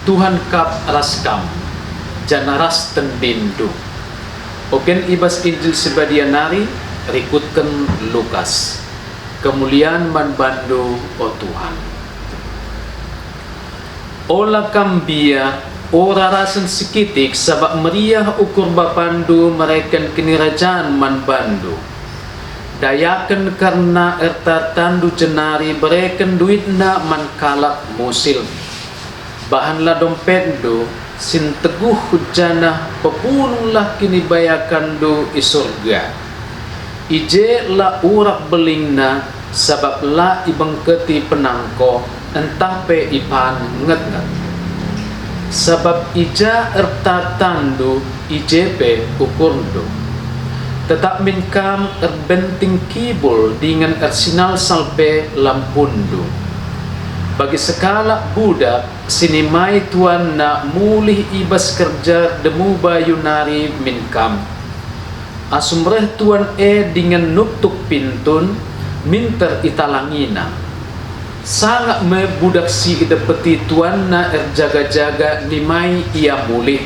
Tuhan kap raskam jana ras tendindu. Oken ibas Injil sebadianari rikutkan Lukas. Kemuliaan man bandu o Tuhan. Ola kambia ora rasen sekitik sabak meriah ukur bapandu mereken kinirajaan man bandu. Dayaken karena erta tandu jenari bereken duitna man kalak musil. Bahanlah dompetdu sin teguh hujana pepulunglah kini bayakandu i surga. Ije la urak belingna sabab la ibengketi penangko entah pe ipan nget-nget. Sabab ija erta tandu ije pe ukurdu. Tetap minkam erbenting kibul dengan ersinal salpe lampundu. Bagi sekala budak sinimai tuan na mulih ibas kerja demu bayunari minkam. Asumreh tuan dengan nuktuk pintun minter italangina. Sangat me budak si idapeti tuan na jaga-jaga nimai ia mulih.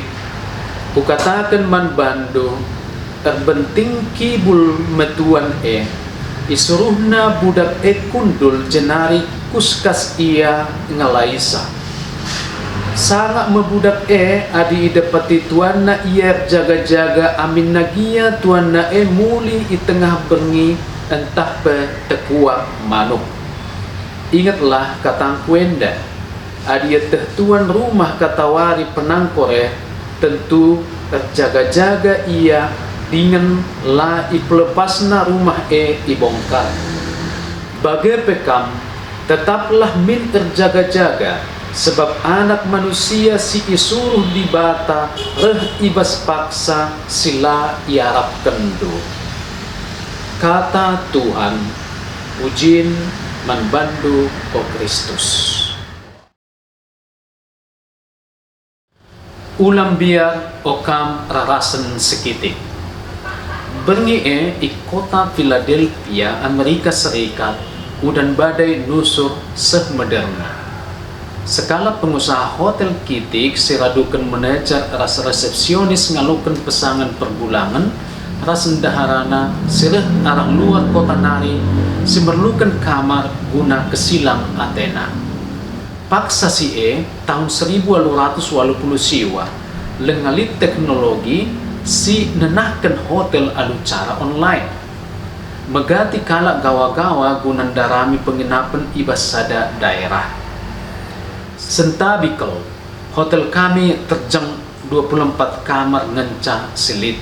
Kukatakan man bandu terbenting kibul metuan isuruhna budak kundul jenari kuskas ia ngalaisa. Sangat mebudak adi idapati tuan na ia jaga-jaga amin nagia tuan na muli i tengah bengi entah pe tekuak manuk. Ingatlah katang kuenda adi tuan rumah katawari penangkore tentu terjaga-jaga ia dengan la ipelepasna rumah ibongkar. Bagai pekam tetaplah min terjaga-jaga sebab anak manusia si isuruh dibata reh ibas paksa sila iarap kendu. Kata Tuhan, pujiin manbandu o Kristus. Ulam biar okam rarasen sekitik. Bengi i kota Philadelphia, Amerika Serikat, udan badai nusur sehmederna. Sekala pengusaha hotel kitik siradukan manajer ras resepsionis ngalukan pesangan perbulangan ras daharana sireh arah luar kota nari simerlukan kamar guna kesilang Athena. Paksa si tahun 1880 siwa lengalit teknologi si nenahkan hotel alu cara online. Megati kala gawa-gawa gunan darami penginapan ibas sada daerah. Sentabikal, hotel kami terjang 24 kamar ngencah silit.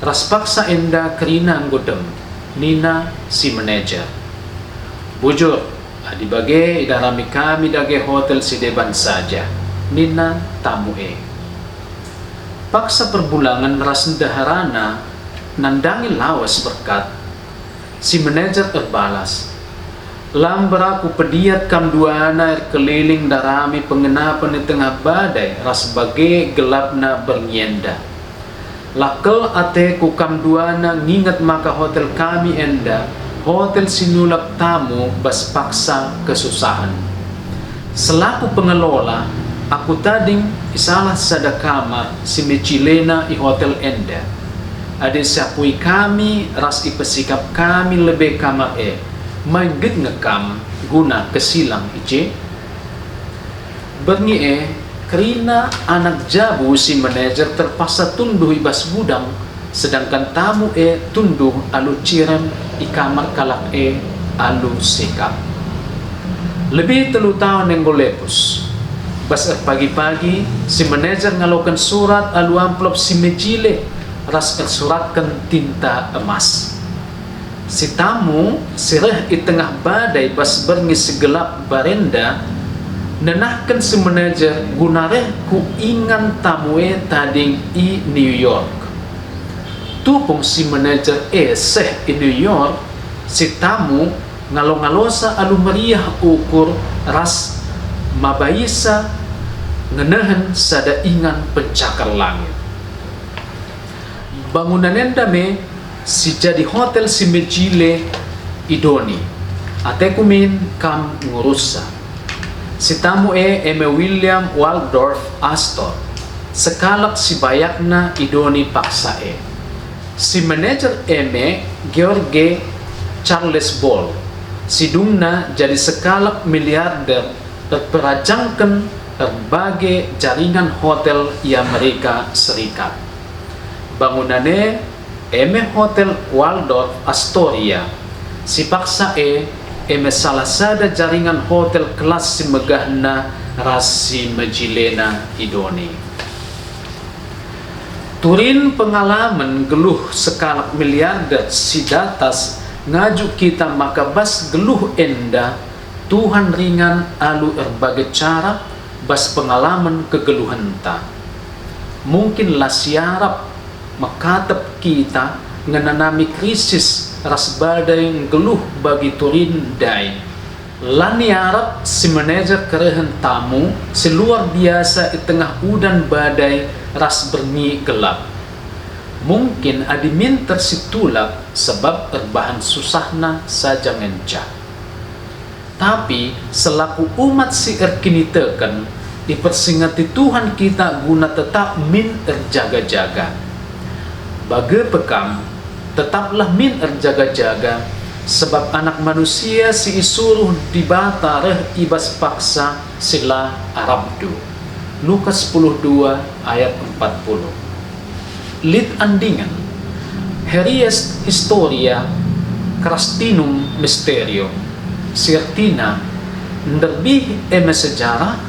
Ras paksa enda kerina nggodem, Nina si manajer. Bujur, adi bage idarami kami dage hotel si deban saja. Nina tamu Paksa perbulangan ras daharana nandangi lawas berkat. Si manajer terbalas. Lamberaku pediat kam duana keliling darami pengenapan di tengah badai ras bage gelapna bernyenda. Lakel ateku kam duana ngingat maka hotel kami enda hotel sinulak tamu bas paksa kesusahan. Selaku pengelola aku tading isalah sada kamar si mecilena i hotel enda. Ada sapui kami ras ipesikap kami lebih kamar maingit ngekam guna kesilang ice. Bengi kerina anak jabu si manajer terpaksa tunduh ibas gudang sedangkan tamu tunduh alu cirem i kamar kalak alu sikap. Lebih telu tahun yang golepus. Bas pagi-pagi si manajer ngalokan surat alu amplop si mejile ras suratkan tinta emas. Si tamu sireh di tengah badai bas berngis segelap barenda nenahkan si manajer gunareh ku ingan tamu tading i New York. Tupung si manajer seh i New York si tamu ngalo-ngalosa alu meriah ukur ras mabaisa ngenahan sada ingan pencakar langit. Bangunan endame si jadi hotel si mejile idoni. Ateku min kam ngurusa. Si tamu eme William Waldorf Astor. Sekalak si bayakna idoni paksa Si manajer eme George Charles Ball. Si dumna jadi sekalak miliarder terperajangkan berbagai jaringan hotel di Amerika Serikat. Bangunannya eme Hotel Waldorf Astoria. Si paksa eme salah sada jaringan hotel kelas si megahna rasi majilena idoni. Turin pengalaman geluh sekalak miliarder si datas ngaju kita maka bas geluh enda Tuhan ringan alu berbagai cara bas pengalaman kegeluhan ta. Mungkin lah siarap makatap kita ngenanami krisis ras badai geluh bagi Turin dai. Lani Arab si manajer kerehan tamu si luar biasa di tengah udan badai ras bermi gelap. Mungkin adimin tersitulak sebab terbahan susahna saja ngenca. Tapi selaku umat si erkini teken dipersingati Tuhan kita guna tetap min terjaga-jaga. Baga pekam tetaplah min terjaga-jaga sebab anak manusia si isuruh dibata reh ibas paksa sila Arabdu. Lukas 10:2 ayat 40. Lit andingan Heries Historia Crastinum Mysterio Sirtina nderbih eme sejarah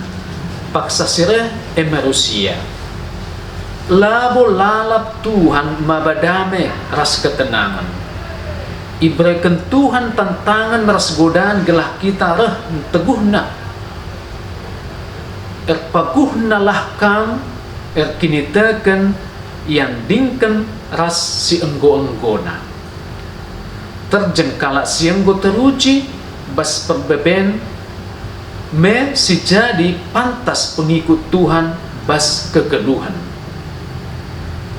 paksa sireh eme Rusia. Labo lalap Tuhan mabadame ras ketenangan. Ibreken Tuhan tantangan ras godaan gelah kita reh teguhna. Erpaguhna lah kam erkiniteken yang dingken ras si enggo-enggona. Terjengkala si enggo teruji bas perbeben me si jadi pantas pengikut Tuhan bas kegeluhan.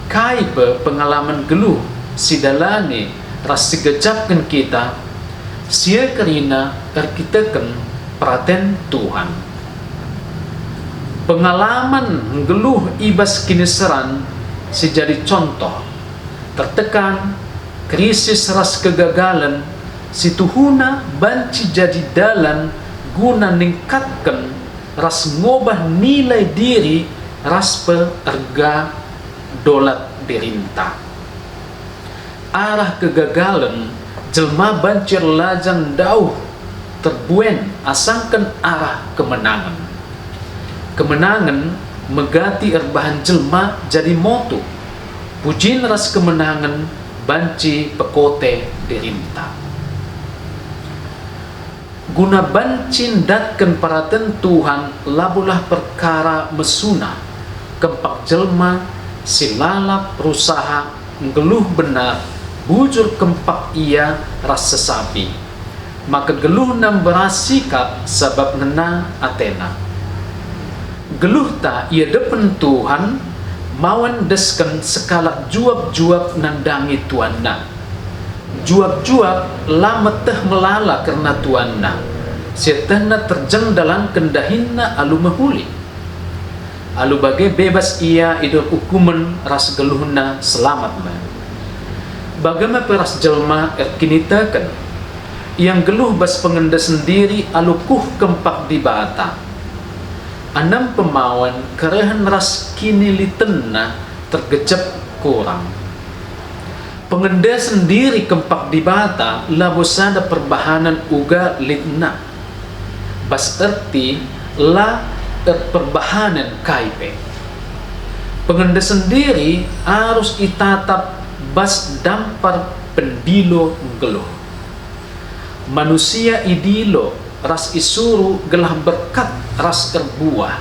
Kaibe pengalaman geluh si dalane ras si gejapkan kita sia kerina erkiteken praten Tuhan. Pengalaman geluh ibas kiniseran si jadi contoh tertekan krisis ras kegagalan si tuhuna banci jadi dalan guna ningkatkan ras ngobah nilai diri ras perga dolat dirintah. Arah kegagalan jelma bancir lajang dauh terbuen asangkan arah kemenangan. Kemenangan megati erbahan jelma jadi moto. Pujin ras kemenangan banci pekote dirintah. Guna bancin datkan paraten Tuhan labulah perkara mesuna kempak jelma silalap berusaha ngeluh benar bujur kempak ia ras sesapi. Maka geluh nam berasikap sebab ngena Athena. Geluh ta ia depan Tuhan mawan desken sekala juap-juap nandangi tuanna. Juap-juap lameteh melala karena tuanna. Sietehna terjeng dalam kendahinna alu mahuli. Alu bagai bebas ia idul hukuman ras geluhna selamat man. Bagaimana peras jelma erkinitakan yang geluh bas pengenda sendiri alu kuh kempak di bata. Anam pemawan kerehan ras kini litenna tergecep kurang. Pengenda sendiri kempak di bata labosada perbahanan uga litna. Bas erti la perbahanan kaipe. Pengenda sendiri harus itatap bas dampar pendilo geluh. Manusia idilo ras isuru gelah berkat ras erbuah.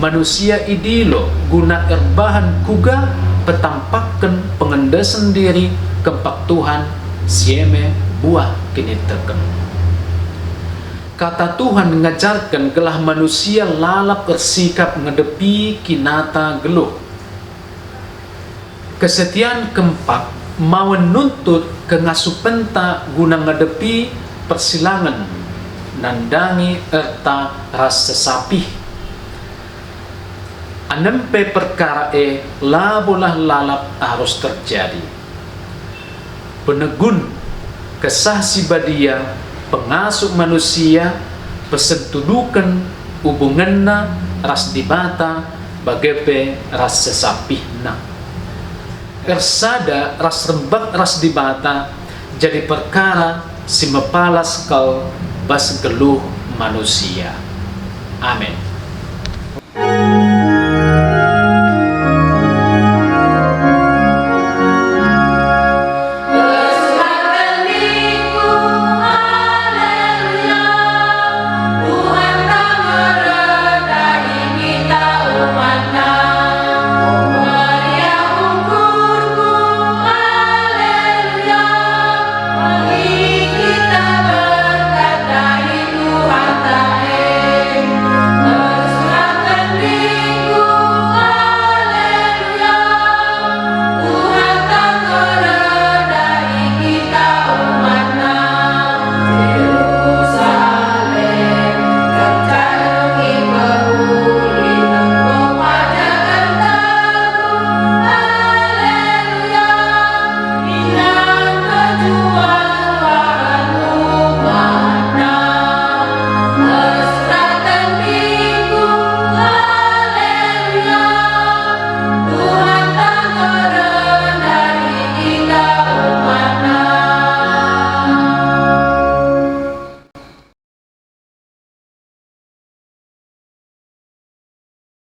Manusia idilo guna erbahan kuga petampakan pengenda sendiri kempak Tuhan sieme buah kini teken. Kata Tuhan mengajarkan gelah manusia lalap bersikap ngedepi kinata geluh. Kesetiaan kempak mau nuntut kengasupenta guna ngedepi persilangan nandangi erta ras sesapih. Anempe perkara labolah lalap harus terjadi. Penegun kesah si badia pengasuh manusia pesentudukan hubunganna ras dibata bagepe ras sesapihna. Ersada ras rembak ras dibata jadi perkara si mepalas kau bas geluh manusia. Amin.